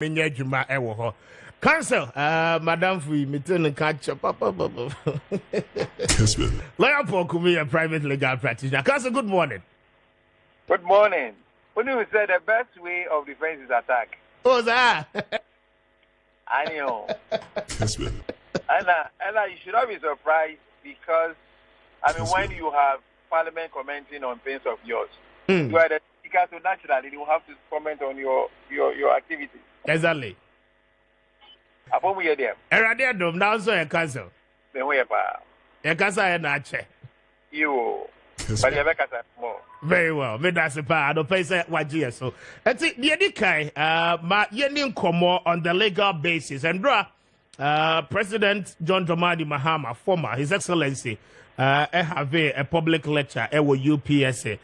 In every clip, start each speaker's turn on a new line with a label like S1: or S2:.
S1: Minya Juma Ewo. Council, Madam Fui, Mitten catch up.
S2: Kessben.
S1: Lawyer Paul Kumi, a private legal practitioner. Council, good morning.
S3: Good morning. When you said the best way of defense is attack.
S1: Oh, sir.
S3: I know.
S2: Kessben.
S3: Ella, you should not be surprised because, when you have Parliament commenting on things of yours, you are the speaker, so naturally you have to comment on your activities.
S1: Exactly.
S3: Upon we are there.
S1: Eradia Dom, now so a council.
S3: Then we are
S1: A council and a chair.
S3: you. But you have more.
S1: Very well. Me that's a part. I don't pay say what year so. I think the edikai ma yenin komo on the legal basis and President John Dramani Mahama, former His Excellency, have a public lecture at UPSA.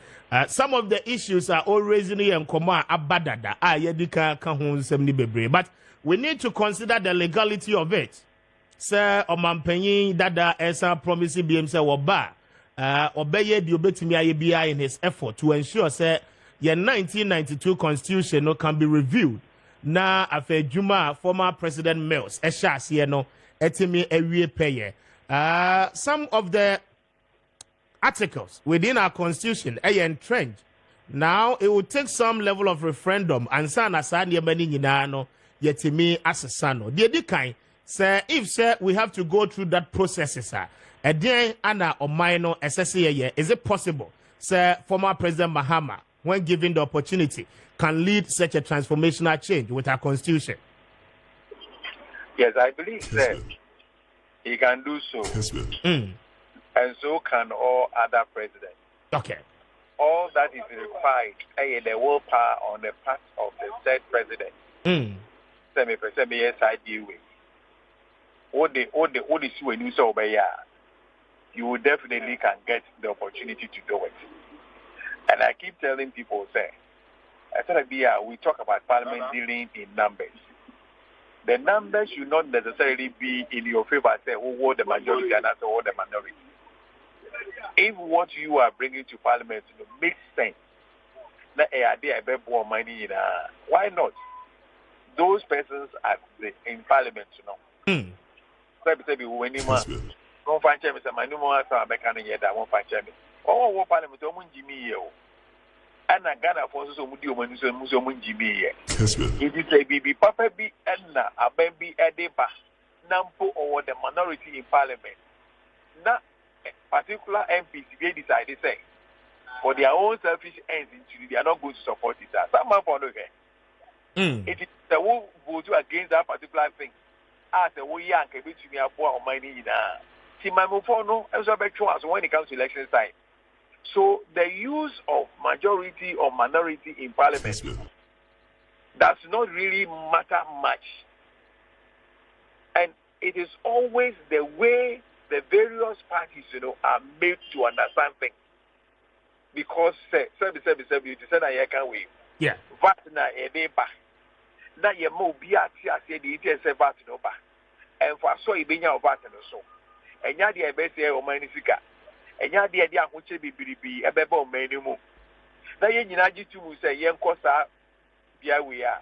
S1: Some of the issues are always in and koma abadada. Yedika kahun semni bebre. But we need to consider the legality of it. Sir Omampenyin Dada Esa promise BMC Waba. Obeye di obetimi ayebia in his effort to ensure say your 1992 constitution no can be reviewed. Na afe Juma former President Mills Eshasi no etimi ewie peye. Some of the articles within our constitution are entrenched. Now it will take some level of referendum and sana sani yemani nyina no yetimi asesano. The edikan say if say we have to go through that process sir. Again, Anna or minor SSA, is it possible, sir, former President Mahama, when given the opportunity, can lead such a transformational change with our constitution?
S3: Yes, I believe that he can do so. And so can all other presidents.
S1: Okay.
S3: All that is required, the willpower on the part of the said president. Semi-president, yes, I deal with. What the when you saw by you definitely can get the opportunity to do it. And I keep telling people, we talk about Parliament dealing in numbers. The numbers should not necessarily be in your favor, say, who the majority and not the minority. If what you are bringing to Parliament makes sense, why not? Those persons are in Parliament, Don't find Chairman, my new one, I won't find Chairman. Oh, Parliament, Jimmy, and I got a force of Museum Jimmy. It is a BB Papa B and a baby Adepa, Nampo or the minority in Parliament. Not particular MPs, they decide to say, for their own selfish ends, they are not going to support it. Some man for it is the one who vote against that particular thing. As a way young, a bit to me, a poor money when it comes to election time. So the use of majority or minority in Parliament does not really matter much. And it is always the way the various parties, are made to understand things. Because you said I can't wait.
S1: Yeah.
S3: Vatna edeba. Na ye mo bia ti ase de ite se vat no ba. And for so ibenya vat no so. Enya de ebese o mani sika. Enya de de ahoche bibiribi ebeba o mani mu. Na ye nyina gitu mu say ye nkosa bia we are.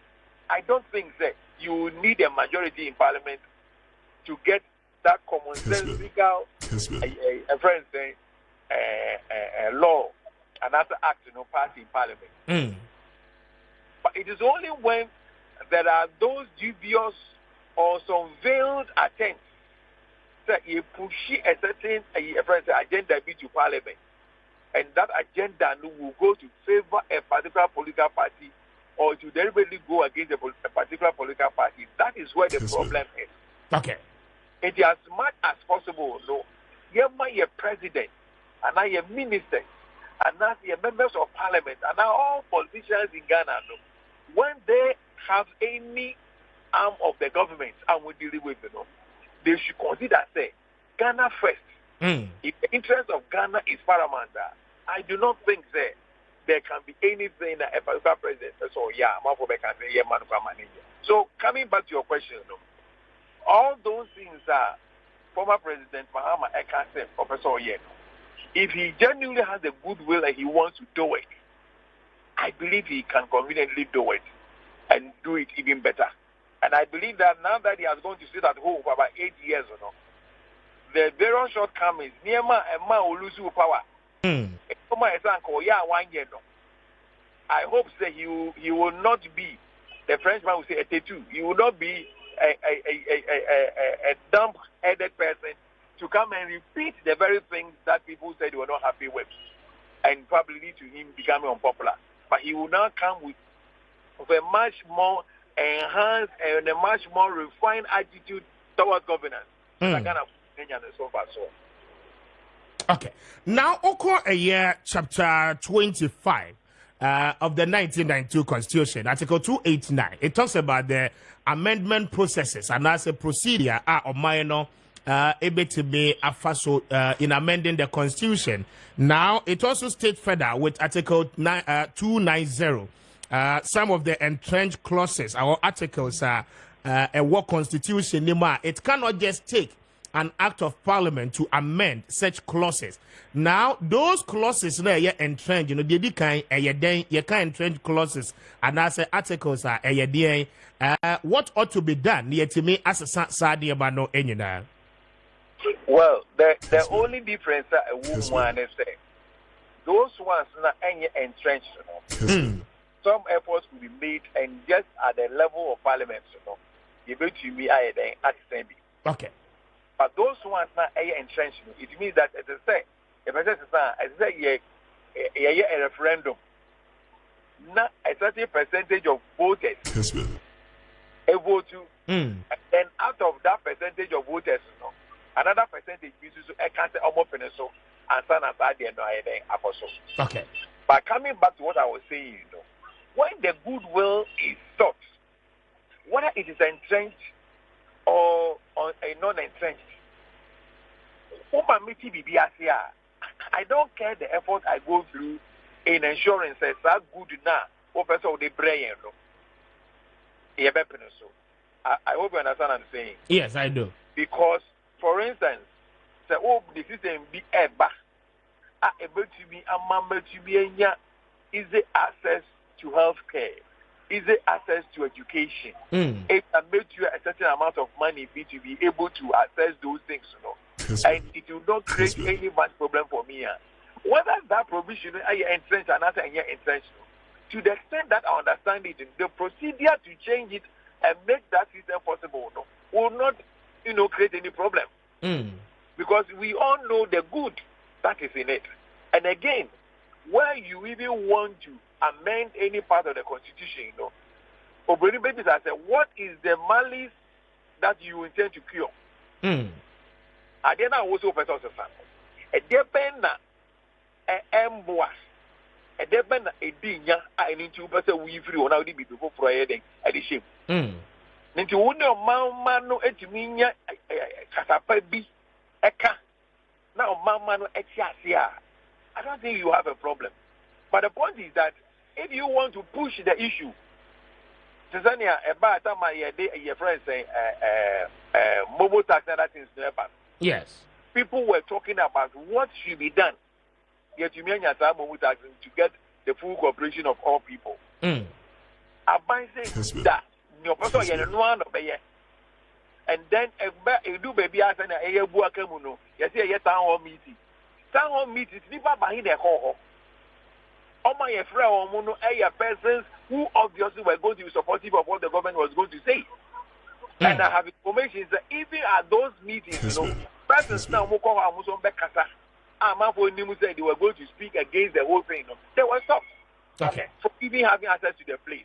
S3: I don't think that you need a majority in Parliament to get that common sense legal a friend saying law and other act party in Parliament. But it is only when there are those dubious or some veiled attempts that you push a certain agenda to Parliament, and that agenda will go to favor a particular political party or to deliberately go against a particular political party. That is where the problem is.
S1: Okay.
S3: It is as much as possible, you're president, and I am ministers, and now you're members of Parliament, and now all politicians in Ghana, when they have any arm of the government and we deal with they should consider say Ghana first. If the interest of Ghana is paramount, I do not think that there can be anything that a particular president says, so coming back to your question, all those things are former President Mahama said, Professor if he genuinely has the goodwill and he wants to do it, I believe he can conveniently do it and do it even better. And I believe that now that he has gone to sit at home for about 8 years or no, the various shortcomings, Niema and Ma will lose power. I hope that he will not be, the Frenchman will say, a tattoo. He will not be a dumb-headed person to come and repeat the very things that people said they were not happy with and probably lead to him becoming unpopular. But he will now come with a much more enhanced and a much more refined attitude towards governance. So far, so.
S1: Okay. Now, a year, chapter 25 of the 1992 Constitution, Article 289, it talks about the amendment processes and as a procedure or minor able to be in amending the Constitution. Now, it also states further with Article 290, some of the entrenched clauses or articles a war Constitution, it cannot just take an act of parliament to amend such clauses. Now, those clauses now are entrenched, they kind entrenched clauses and as articles are what ought to be done near to me as a Sadi Abano Enina?
S3: Well, the only difference that a woman is saying, those ones not any entrenched, some efforts will be made and just at the level of parliament, you bet you me at the same.
S1: Okay.
S3: But those ones not entrenched, it means that as I say, if I say a referendum, not a certain percentage of voters
S2: Kessben.
S3: A vote to, and then out of that percentage of voters, another percentage means I can't say almost so and son as I did no apostle.
S1: Okay.
S3: But coming back to what I was saying, when the goodwill is sought, whether it is entrenched or a non-entrenched, I don't care the effort I go through in ensuring that good enough for person the brain. I hope you understand what I'm saying.
S1: Yes, I do.
S3: Because, for instance, the system be able to be a member to be easy access to health care, easy access to education. It can make you a certain amount of money to be able to access those things, and it will not create any much problem for me. Whether that provision I entrenched and another entrenched, to the extent that I understand it, the procedure to change it and make that system possible will not, create any problem. Because we all know the good that is in it. And again, where you even want to amend any part of the Constitution, Obroni Babies I said, what is the malice that you intend to cure? I didn't also person a depend emboa a depend a dinya I need to person we free on how the people for a at the shame. Ninti wuna mama no etiminya kasapa bi eka na mama no etiasia. I don't think you have a problem. But the point is that if you want to push the issue, Tanzania about your friends saying mobile tax and that things never.
S1: Yes.
S3: People were talking about what should be done. Yet you mean mobile tax to get the full cooperation of all people. I saying that your person and then a do baby as an a buakamuno. You see a town hall meeting. Town hall meeting is never behind a hall. All my friends are persons who obviously were going to be supportive of what the government was going to say. And I have information that even at those meetings, persons now said they were going to speak against the whole thing. They were stopped.
S1: Okay.
S3: For even having access to the place.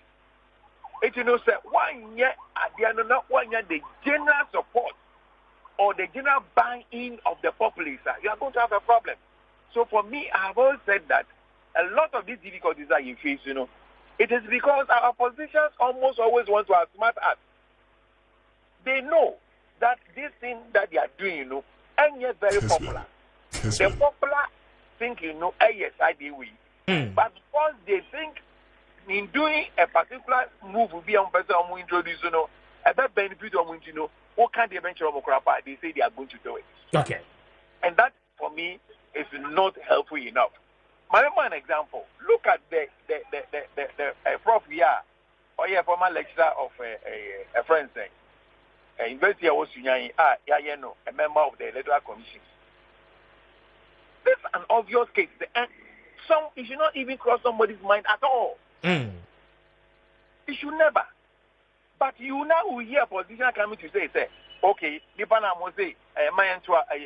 S3: It say 1 year at the end of 1 year the general support or the general buy-in of the populace, you are going to have a problem. So for me, I have always said that a lot of these difficulties that you face, it is because our politicians almost always want to outsmart us. They know that this thing that they are doing, and yet very popular. The popular think, yes, I do. But because they think in doing a particular move will be on person who introduce, a better benefit of what kind of eventual they say they are going to do it.
S1: Okay.
S3: And that for me is not helpful enough. My example, look at the prof here or a former lecturer of a friend saying, University of Osunyai, a member of the Electoral Commission. This is an obvious case. And it should not even cross somebody's mind at all. It should never. But you now will hear a politician coming to say, okay, Nipana must say, a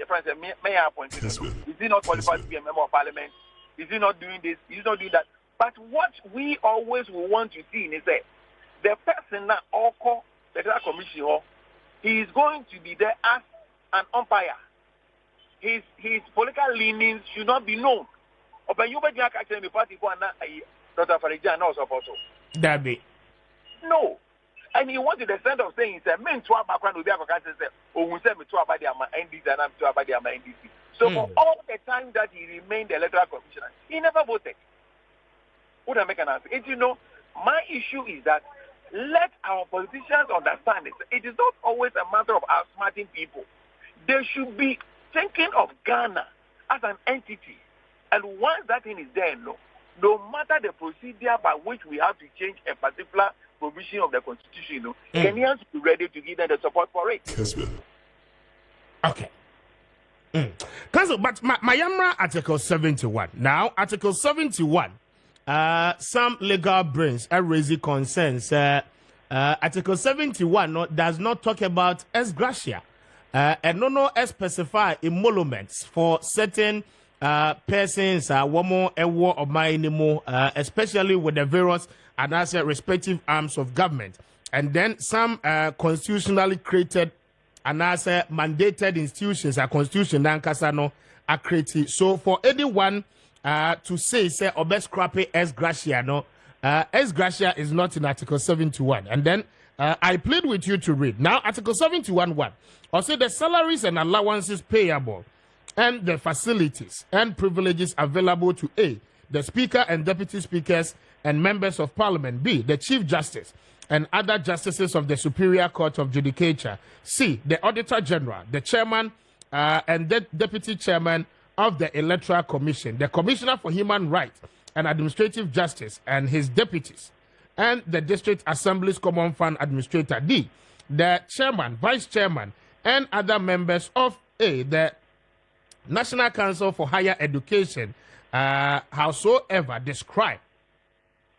S3: friend said, may I appoint him? Is he not qualified to be a member of parliament? Is he not doing this? Is he not doing that? But what we always will want to see is that the person that all call the Electoral Commission, he is going to be there as an umpire. His political leanings should not be known. But you bet actually party go and Dr. Farija now support.
S1: That be.
S3: No. And he went to the extent of saying, men to our background will be a say, oh, we send me to our body NDC and I'm to our body NDC. So for all the time that he remained the electoral commissioner, he never voted. Would I make an answer? And you know, my issue is that let our politicians understand it. It is not always a matter of outsmarting people. They should be thinking of Ghana as an entity. And once that thing is there, no matter the procedure by which we have to change a particular provision of the Constitution, Kenyans be ready to give them the support for it.
S2: Kessben.
S1: Okay. Council, but my Yamra Article 71. Now, Article 71, some legal brains are raising concerns. Article 71 does not talk about ex gratia. And no specify emoluments for certain persons, woman, and war of my anymore, especially with the various and as respective arms of government. And then some constitutionally created and as mandated institutions, a constitution and casano are created. So for anyone to say obes crappy ex gratia, ex gratia is not in Article 71. And then I plead with you to read. Now, Article 71.1. Also, the salaries and allowances payable and the facilities and privileges available to A, the Speaker and Deputy Speakers and members of Parliament, B, the Chief Justice and other justices of the Superior Court of Judicature, C, the Auditor General, the Chairman and the Deputy Chairman of the Electoral Commission, the Commissioner for Human Rights and Administrative Justice and his deputies, and the District Assembly's Common Fund Administrator, D, the Chairman, Vice Chairman, and other members of A, the National Council for Higher Education, howsoever described,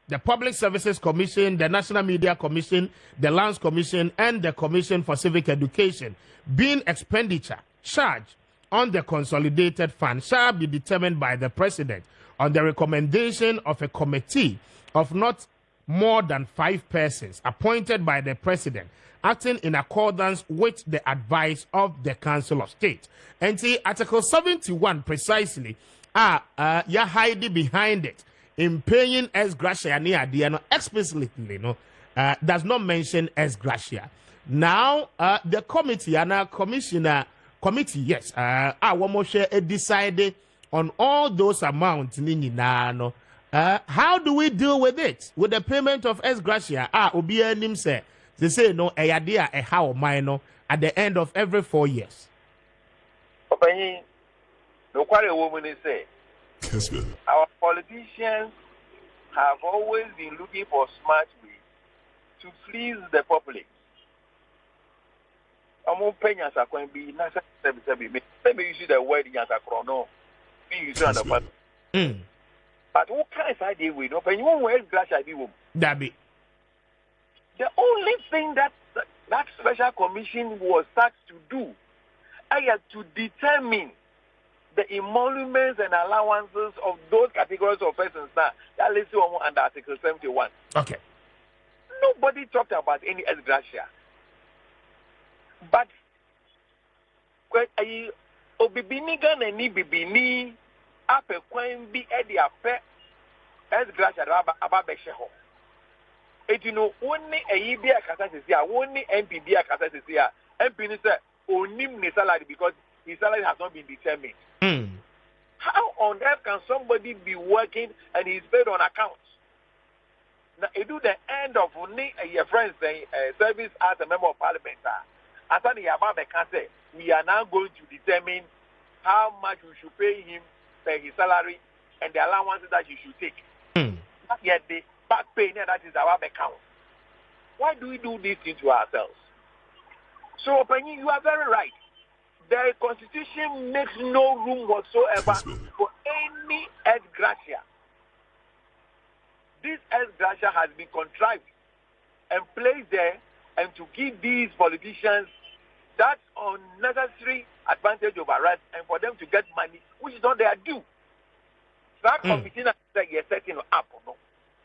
S1: the Public Services Commission, the National Media Commission, the Lands Commission, and the Commission for Civic Education, being expenditure charged on the consolidated fund shall be determined by the President on the recommendation of a committee of not more than 5 persons appointed by the President, acting in accordance with the advice of the Council of State. And see, Article 71 precisely, you're hiding behind it in paying ex gratia explicitly, does not mention ex gratia. Now, the committee and our commissioner committee, yes, one more share decided on all those amounts. How do we deal with it? With the payment of ex gratia, Obia Nim say. They say no, a idea a how minor at the end of every 4 years.
S3: No quite a woman is say. Our politicians have always been looking for smart ways to please the public. Maybe you see the word in Yasakrono. You see on the part. But what kind of idea we know? When you want to glass idea,
S1: that be.
S3: The only thing that special commission was tasked to do is to determine the emoluments and allowances of those categories of persons that listed under Article 71.
S1: Okay.
S3: Nobody talked about any ex gratia. But Obibini Ghana ni Bibini ape kwen bi edi ape ex gratia ababe sheho. You know, only a EBA capacity, only MPB capacity, MP say onim ni salary because his salary has not been determined. How on earth can somebody be working and he's paid on account? Now, it do the end of only your friends saying service as a member of parliament. After the Yababa can say, we are now going to determine how much we should pay him for his salary and the allowances that he should take. Not yet the back pay, that is our account. Why do we do this thing to ourselves? So, Penny, you are very right. The Constitution makes no room whatsoever for any ex gratia. This ex gratia has been contrived and placed there and to give these politicians that unnecessary advantage over us and for them to get money, which is not their due. That committee that you're setting up, no?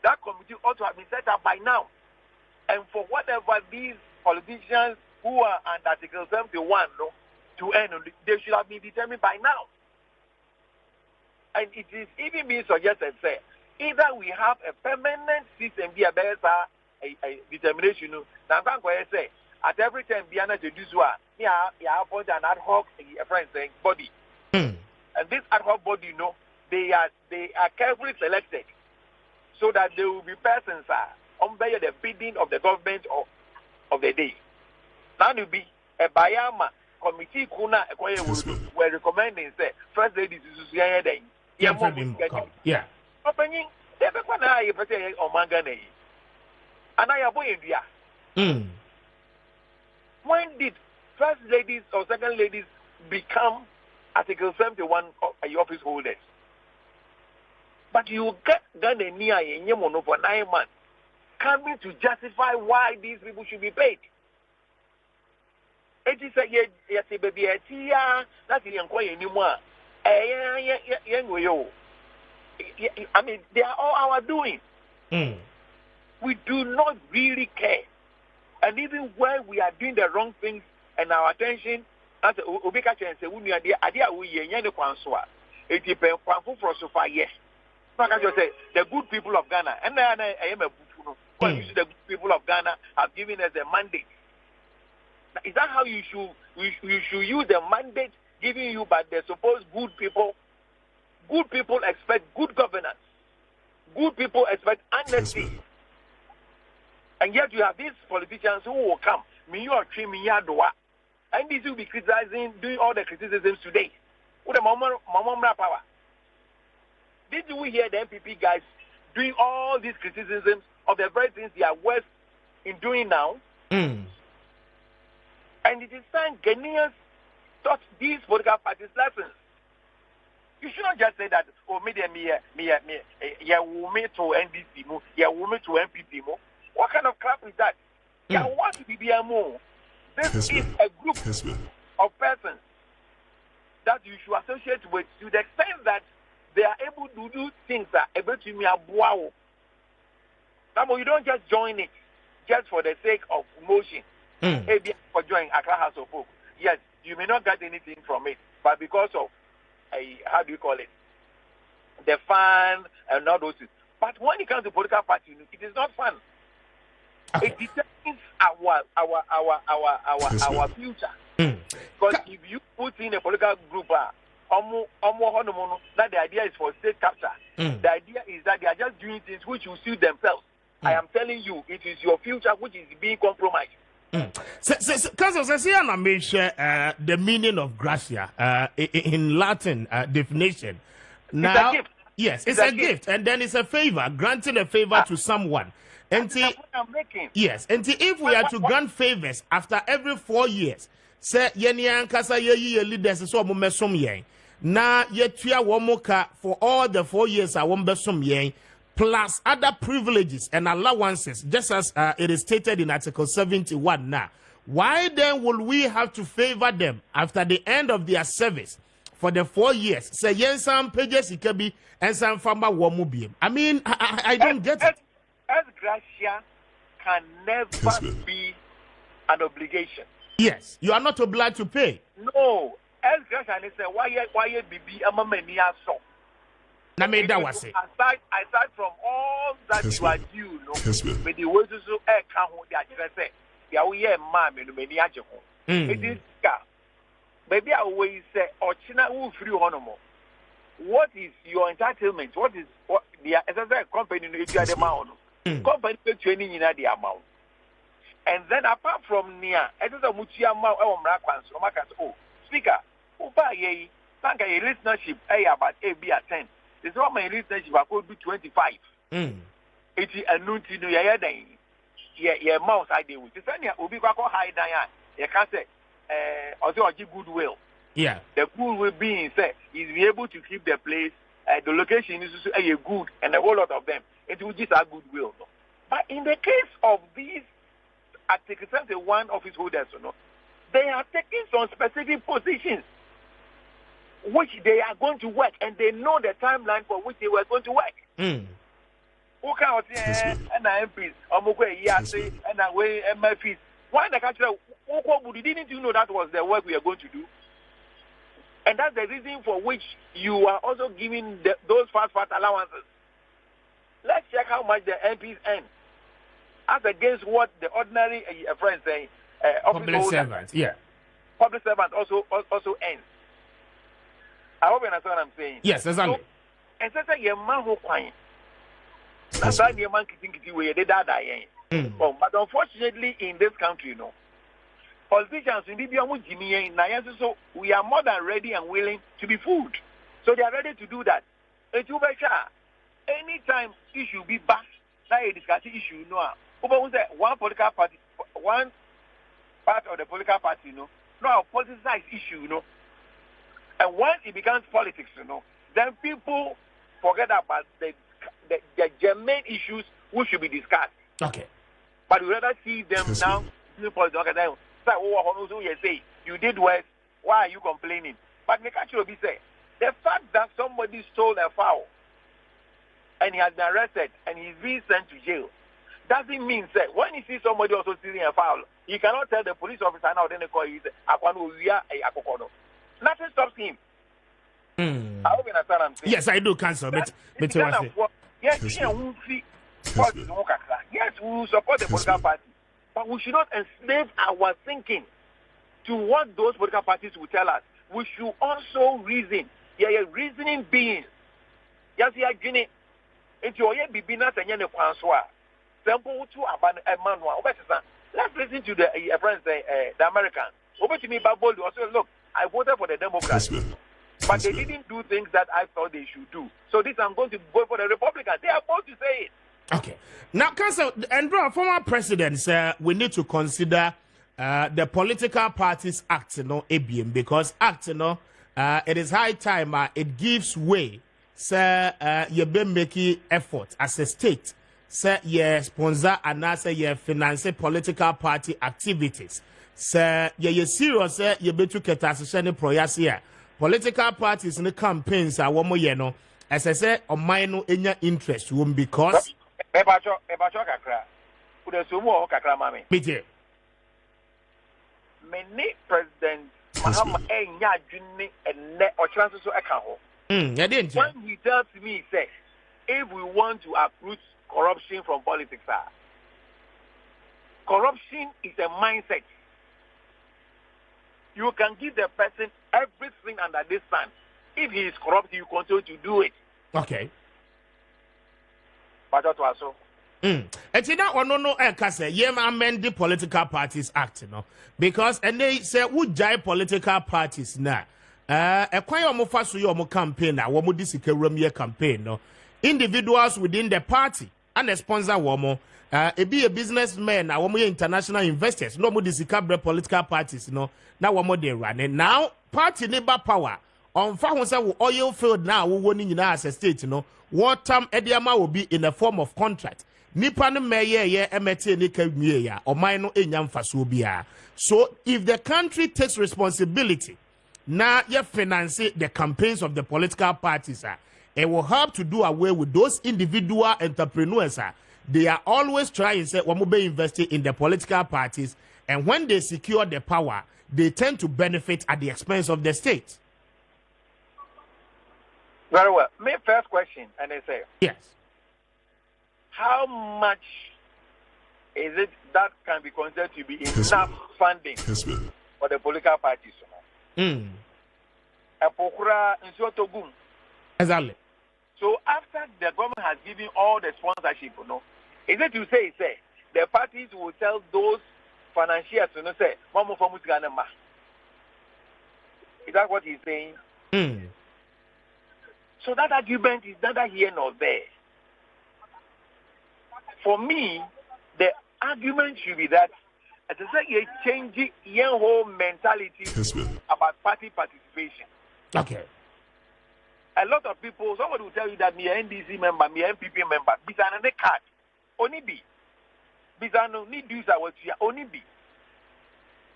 S3: That committee ought to have been set up by now. And for whatever these politicians who are under Article 71, no, to earn, they should have been determined by now. And it is even being suggested, say, either we have a permanent system, be a determination. Now, I'm going to say, at every time, Biana to do so, you appoint an ad hoc body. And this ad hoc body, they are carefully selected so that they will be persons under the bidding of the government of the day. Now, will be a Bayama committee kuna were recommending say first ladies is
S1: yeah.
S3: Opening na you say omanga na yi. Anaya boy India. When did first ladies or second ladies become Article 71 office holders? But you get Ghana near in Yemono for 9 months coming to justify why these people should be paid. It is a yes, baby, that's the inquiry anymore. I mean, they are all our doing. We do not really care. And even when we are doing the wrong things and our attention, as Obika and say, we are the idea we are it depends for so far, yes. Like I just say, the good people of Ghana, and I am a the good people of Ghana have given us a mandate. Is that how you should use the mandate given you by the supposed good people? Good people expect good governance. Good people expect honesty. And yet you have these politicians who will come, and these will be criticizing, doing all the criticisms today. With the Mahama power. Did we hear the MPP guys doing all these criticisms of the very things they are worth in doing now? And it is time Ghanaians taught these political parties lessons. You should not just say that, oh, me to NDC, to MPP. What kind of crap is that? What to be more? This is a group of persons that you should associate with to the extent that they are able to do things that are able to me wow. Now, you don't just join it just for the sake of motion. For joining Accra House of Hope. Yes, you may not get anything from it, but because of how do you call it? The fun and all those things. But when it comes to political party, it is not fun. It determines our future. Because if you put in a political group, that the idea is for state capture. The idea is that they are just doing things which will suit themselves. I am telling you, it is your future which is being compromised.
S1: Because I mentioned the meaning of gratia in Latin definition. Now,
S3: it's a gift.
S1: Yes, it's a gift, and then it's a favor, granting a favor to someone. And yes, and if we are to grant favors after every 4 years, say kasa ye leaders so mesom yen. Na yetua womoka for all the 4 years I won besom yen. Plus other privileges and allowances, just as it is stated in Article 71 now. Why then will we have to favor them after the end of their service for the 4 years? Say, yes, some pages it can be and some farmer womubi. I mean, I don't get it.
S3: As gratia can never be an obligation.
S1: Yes, you are not obliged to pay.
S3: No, as gratia is why BB amamenia so. Aside from all that you are due, but the words also can't hold that. Say, yeah, we are mammy, no many ajo. It is car. Baby, I always say, or China will free honomo. What is your entitlement? What the company in the amount? Company training in the amount. And then apart from near, it is a mutia amount of Mrakans, oh, speaker, who buy a thank a listenership, about A be at 10. This is what my listenership I could do 25. It is a new to do. your mouse I deal with. The same Obi Kwako high down. You can say, also goodwill.
S1: Yeah.
S3: The goodwill being said is be able to keep the place, the location is a good, and a whole lot of them. It will just a goodwill. No? But in the case of these Article 71 office holders, they are taking some specific positions which they are going to work, and they know the timeline for which they were going to work. Who can say and MPs, and away MFs? Why the country? Didn't you know that was the work we are going to do? And that's the reason for which you are also giving those fast allowances. Let's check how much the MPs earn, as against what the ordinary friends say.
S1: Public servants, yeah.
S3: Public servants also earn. I hope you understand what I'm saying.
S1: Yes, exactly.
S3: So, and so say your man who crying. That's why your man kitty way they die. But unfortunately, in this country, politicians in Libya, so we are more than ready and willing to be fooled. So they are ready to do that. Anytime issue be back, now a discussion issue, one political party, one part of the political party, now politicized issue, and once it becomes politics, then people forget about the germane issues which should be discussed.
S1: Okay.
S3: But we rather see them now doing politics. Say, you did worse, why are you complaining? But the catch will be say, the fact that somebody stole a fowl and he has been arrested and he's being sent to jail doesn't mean that when he sees somebody also stealing a fowl, he cannot tell the police officer now, then they call you, nothing stops him. I hope you understand what I'm saying.
S1: Yes, I do, Council.
S3: Yes, we will support the political party, but we should not enslave our thinking to what those political parties will tell us. We should also reason. Yeah, reasoning beings. Yes, yeah, Guinea. It's your bibina and yen Francois. Simple to Emmanuel. Let's listen to the friends, the Americans. Over to me, Babol also look. I voted for the Democrats. But they didn't do things that I thought they should do. So this I'm going to go for the Republicans. They are both to say it.
S1: Okay. Now, Council, and former presidents, we need to consider the Political Parties Act, ABM, because Act, it is high time it gives way, sir, you've been making effort as a state, sir, you sponsor and also you finance political party activities. Sir, you serious, sir, you be to get association projects here. Political parties in the campaigns are one more, as I said, on minor in your interest, because.
S3: Many President Mahama when he tells me, he says, if we want to uproot corruption from politics, corruption is a mindset. You can give the person everything under this sun. If he is corrupt, you continue to do it.
S1: Okay.
S3: But that was so.
S1: And you know, amend the Political Parties Act, because and they say would jai political parties now. A quite almost your campaign now, what would this campaign? No, individuals within the party and a sponsor woman. It be a businessman, now one more international investors, no more this political parties, now one more they run. And now party neighbor power on found oil field now, we winning in as a state, what time Ediama will be in the form of contract. Nipan meye emete nika ya or mino enyam fasubia. So if the country takes responsibility, now you finance the campaigns of the political parties, it will help to do away with those individual entrepreneurs. They are always trying to say we be investing in the political parties, and when they secure the power, they tend to benefit at the expense of the state.
S3: Very well. My first question, and I say
S1: yes.
S3: How much is it that can be considered to be enough funding for the political parties?
S1: Exactly.
S3: So after the government has given all the sponsorship, is it to say the parties will tell those financiers to say, is that what he's saying? So that argument is neither here nor there. For me, the argument should be that as I say, you change your whole mentality about party participation.
S1: Okay.
S3: A lot of people, somebody will tell you that me a NDC member, me a MPP member, bizarre the card, only be. Bizarre no need do that what you only be.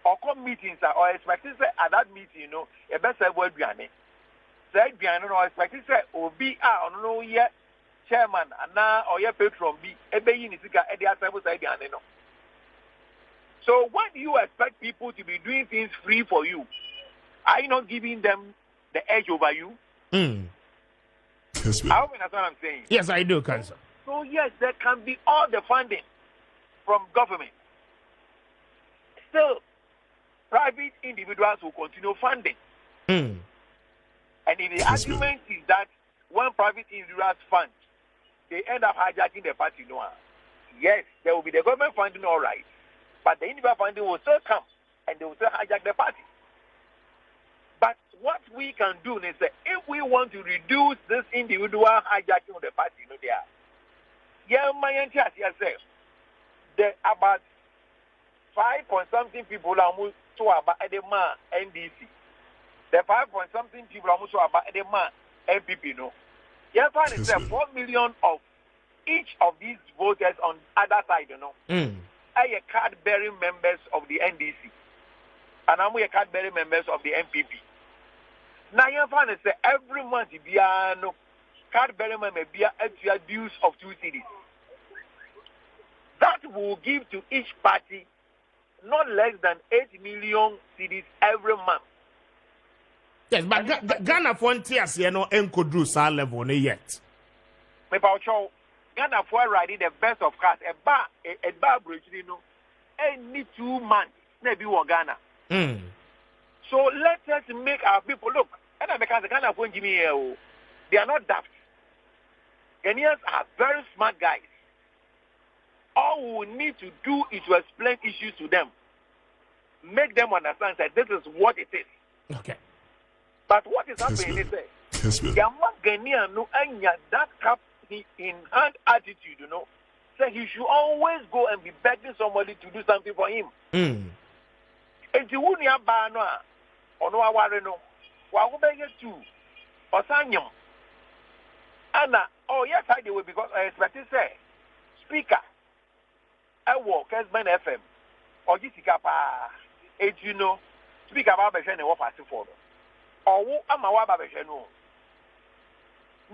S3: Or come meetings or expecting say at that meeting, a better word behind it. Say behind no expecting say be or no yet chairman and now or your patron be a bay in the side behind it. So what do you expect people to be doing things free for you? Are you not giving them the edge over you?
S1: That's
S3: what I'm saying.
S1: Yes, I do, Council.
S3: So yes, there can be all the funding from government. Still, private individuals will continue funding. And if the argument is that when private individuals fund, they end up hijacking the party, yes, there will be the government funding, all right, but the individual funding will still come and they will still hijack the party. But what we can do is that if we want to reduce this individual hijacking of the party, there are about 5 point something people are moved to about Edema NDC. The 5 point something people are moved to about Edema MPP. You find it's 4 million of each of these voters on other side, are card bearing members of the NDC. And I'm a card bearing members of the MPP. Now you find it's every month card bearing member be a dues of 2 cities. That will give to each party not less than 8 million cedis every month.
S1: Yes, but Ghana frontiers, ain't could do that level yet.
S3: Ghana for riding the best of cars. A bar bridge, any 2 months, maybe one Ghana. So let us make our people look. And because Ghana for engineer, they are not daft. Ghanaians are very smart guys. All we need to do is to explain issues to them. Make them understand that this is what it is.
S1: Okay.
S3: But what is happening is that Ghanaian no that cap in hand attitude, so he should always go and be begging somebody to do something for him. And you wouldn't have banner or no awareno. Why would beg you or Sanyam? Anna, oh yes, I do because I expect to say speaker. I work Kessben FM or Jessica speak about Beshane what passing for. Or who am I about Beshano?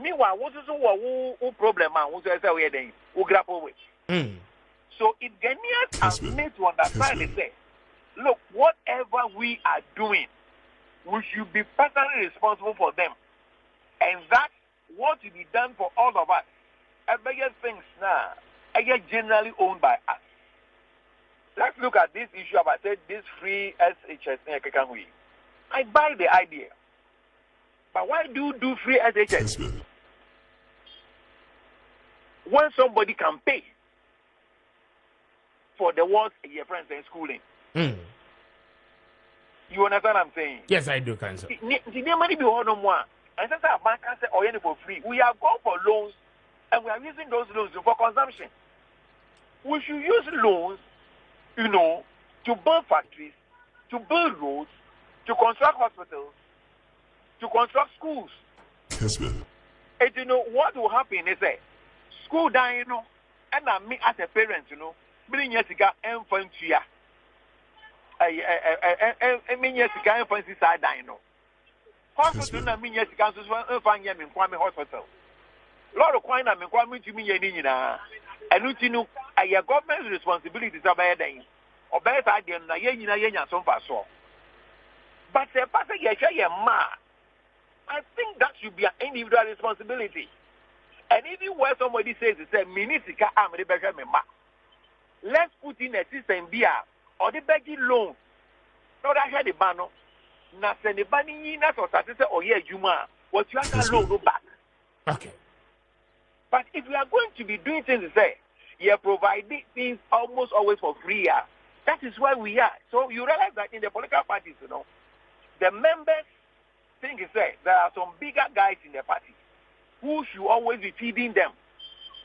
S3: Meanwhile, what is the problem? Who says we then who grapple with? So if Ghanaians are made to understand and say, look, whatever we are doing, we should be personally responsible for them. And that's what will be done for all of us. Every things now are generally owned by us. Let's look at this issue about this free SHS. I buy the idea. But why do free SHS? When somebody can pay for the words a year friends and schooling. You understand what I'm saying?
S1: Yes, I do, Council.
S3: The money be no more. And since our bank can say, oh, for free, we have gone for loans and we are using those loans for consumption. We should use loans, to build factories, to build roads, to construct hospitals, to construct schools.
S2: Kessben.
S3: And what will happen is that school dying, and me as a parent, bring your cigar and fun to ya. I mean, yes, you can't find side dying. Hospital, I mean, yes, you can't find him in Kwame Hospital. Lord of Quine, I'm in Kwame to me, and your government's responsibilities are better than or better idea than a some for so. But the pastor, I think that should be an individual responsibility. And even where somebody says, Minisika, I'm the better member. Let's put in a system here or the begging loan. Not I had the banner. Not send the banning in or satisfy or yeah, Juma. What you have to loan back.
S1: Okay.
S3: But if we are going to be doing things to say, you are providing things almost always for free. That is why we are. So you realize that in the political parties, the members think there are some bigger guys in the party who should always be feeding them.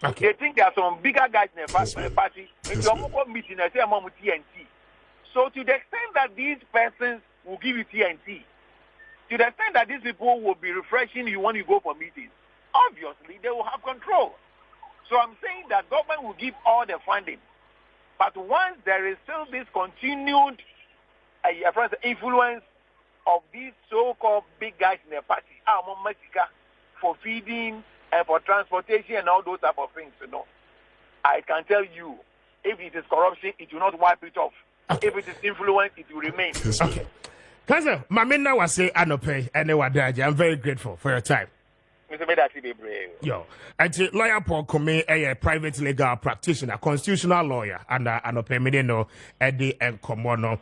S1: Okay.
S3: They think there are some bigger guys in the party. If you're more meeting, I say I'm on TNT. So to the extent that these persons will give you TNT, to the extent that these people will be refreshing you when you go for meetings, obviously they will have control. So I'm saying that government will give all the funding. But once there is still this continued influence of these so-called big guys in the party, for feeding and for transportation and all those type of things, I can tell you, if it is corruption, it will not wipe it off.
S1: Okay.
S3: If it is influence, it will remain.
S1: Okay. Cousin, Mamina was say Anope and I'm very grateful for your time. Yo, and lawyer Paul Kome, a private legal practitioner, constitutional lawyer, and Anope Medeno, Eddie and Komono.